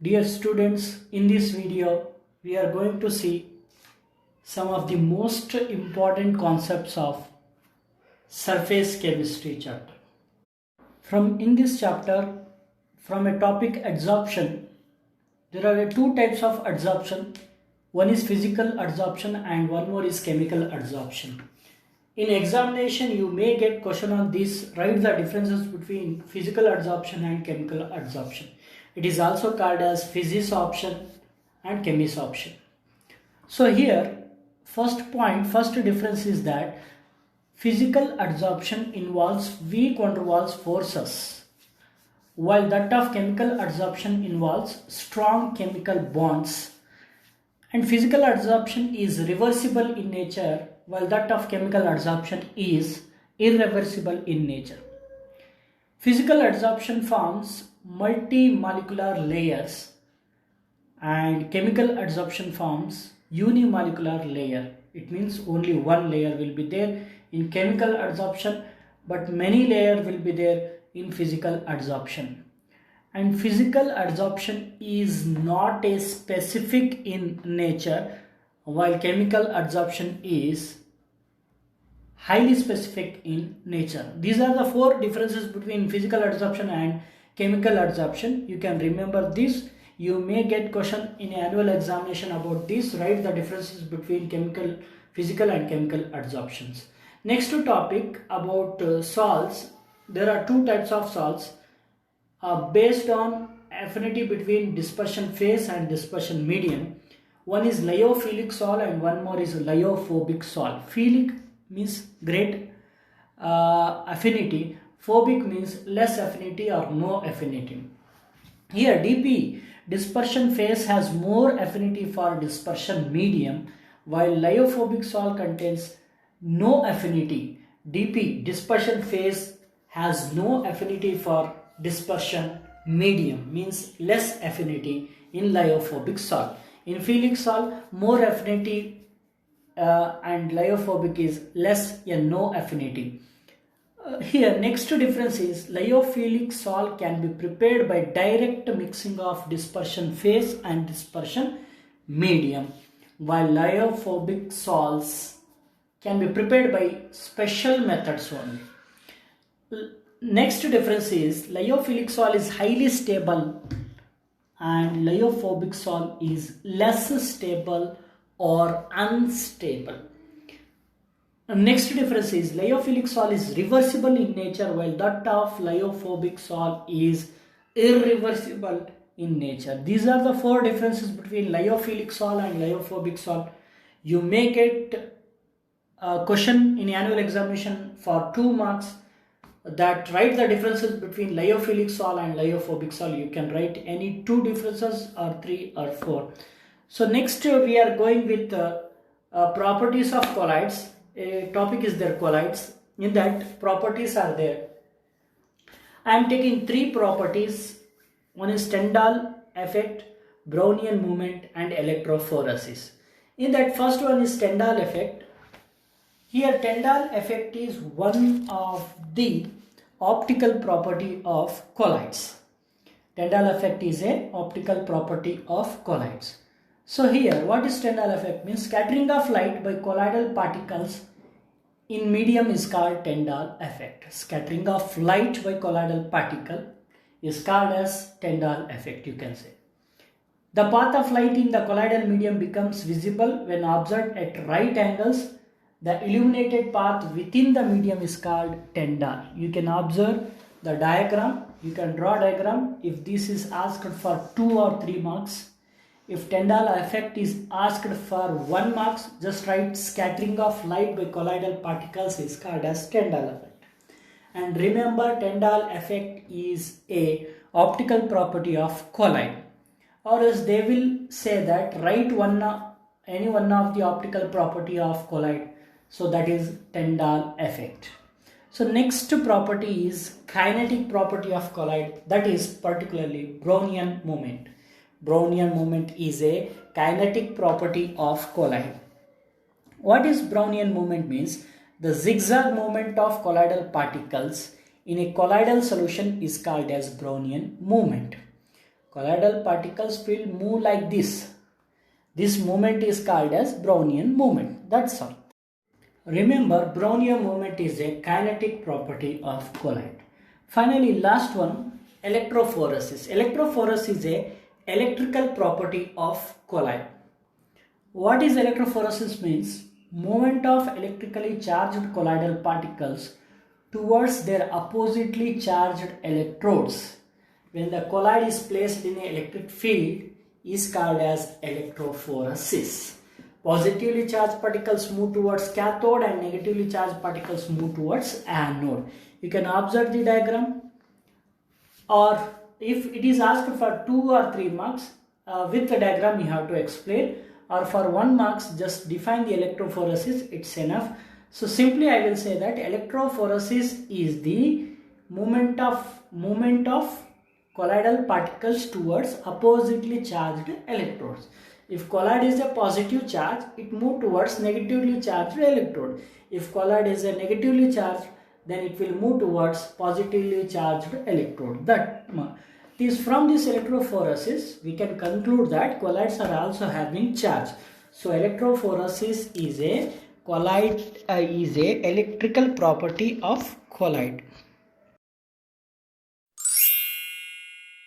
Dear students, in this video we are going to see some of the most important concepts of surface chemistry chapter. In this chapter, from a topic adsorption, there are two types of adsorption. One is physical adsorption and one more is chemical adsorption. In examination, you may get question on this. Write the differences between physical adsorption and chemical adsorption. It is also called as physisorption and chemisorption. So here, first difference is that physical adsorption involves weak van der Waals forces, while that of chemical adsorption involves strong chemical bonds. And physical adsorption is reversible in nature, while that of chemical adsorption is irreversible in nature. Physical adsorption forms multi-molecular layers and chemical adsorption forms unimolecular layer. It means only one layer will be there in chemical adsorption, but many layers will be there in physical adsorption. And physical adsorption is not a specific in nature, while chemical adsorption is highly specific in nature. These are the four differences between physical adsorption and chemical adsorption. You can remember this. You may get question in annual examination about this. Write the differences between physical and chemical adsorptions. Next topic about salts. There are two types of salts based on affinity between dispersion phase and dispersion medium. One is lyophilic salt and one more is lyophobic salt. Philic means great affinity. Phobic means less affinity or no affinity. Here DP, dispersion phase, has more affinity for dispersion medium, while lyophobic salt contains no affinity. DP, dispersion phase, has no affinity for dispersion medium, means less affinity in lyophobic salt. In philic salt, more affinity and lyophobic is less, no affinity. Here next difference is lyophilic salt can be prepared by direct mixing of dispersion phase and dispersion medium, while lyophobic salts can be prepared by special methods only. Next difference is lyophilic salt is highly stable and lyophobic salt is less stable or unstable. Next difference is lyophilic salt is reversible in nature, while that of lyophobic salt is irreversible in nature. These are the four differences between lyophilic salt and lyophobic salt. You may get a question in annual examination for 2 marks that write the differences between lyophilic salt and lyophobic salt. You can write any 2 differences or 3 or 4. So next we are going with properties of colloids. A topic is their colloids. In that, properties are there. I am taking 3 properties. One is Tyndall effect, Brownian movement and electrophoresis. In that, first one is Tyndall effect. Here Tyndall effect is one of the optical property of colloids. Tyndall effect is an optical property of colloids. So here, what is Tyndall effect? Means scattering of light by colloidal particles in medium is called Tyndall effect. Scattering of light by colloidal particle is called as Tyndall effect, you can say. The path of light in the colloidal medium becomes visible when observed at right angles. The illuminated path within the medium is called Tyndall. You can observe the diagram. You can draw diagram. If this is asked for 2 or 3 marks. If Tyndall effect is asked for 1 marks, just write scattering of light by colloidal particles is called as Tyndall effect. And remember, Tyndall effect is a optical property of colloid. Or else they will say that write any one of the optical property of colloid. So that is Tyndall effect. So next property is kinetic property of colloid, that is particularly Brownian movement. Brownian movement is a kinetic property of colloid. What is Brownian movement means? The zigzag movement of colloidal particles in a colloidal solution is called as Brownian movement. Colloidal particles will move like this. This movement is called as Brownian movement. That's all. Remember, Brownian movement is a kinetic property of colloid. Finally, last one, electrophoresis. Electrophoresis is a electrical property of colloid. What is electrophoresis means? Movement of electrically charged colloidal particles towards their oppositely charged electrodes. When the colloid is placed in an electric field is called as electrophoresis. Positively charged particles move towards cathode and negatively charged particles move towards anode. You can observe the diagram, or if it is asked for 2 or 3 marks, with the diagram you have to explain, or for 1 marks just define the electrophoresis, it's enough. So simply I will say that electrophoresis is the movement of colloidal particles towards oppositely charged electrodes. If colloid is a positive charge, it moves towards negatively charged electrode. If colloid is a negatively charged, then it will move towards positively charged electrode. That is from this electrophoresis we can conclude that colloids are also having charge. So electrophoresis is a electrical property of colloid.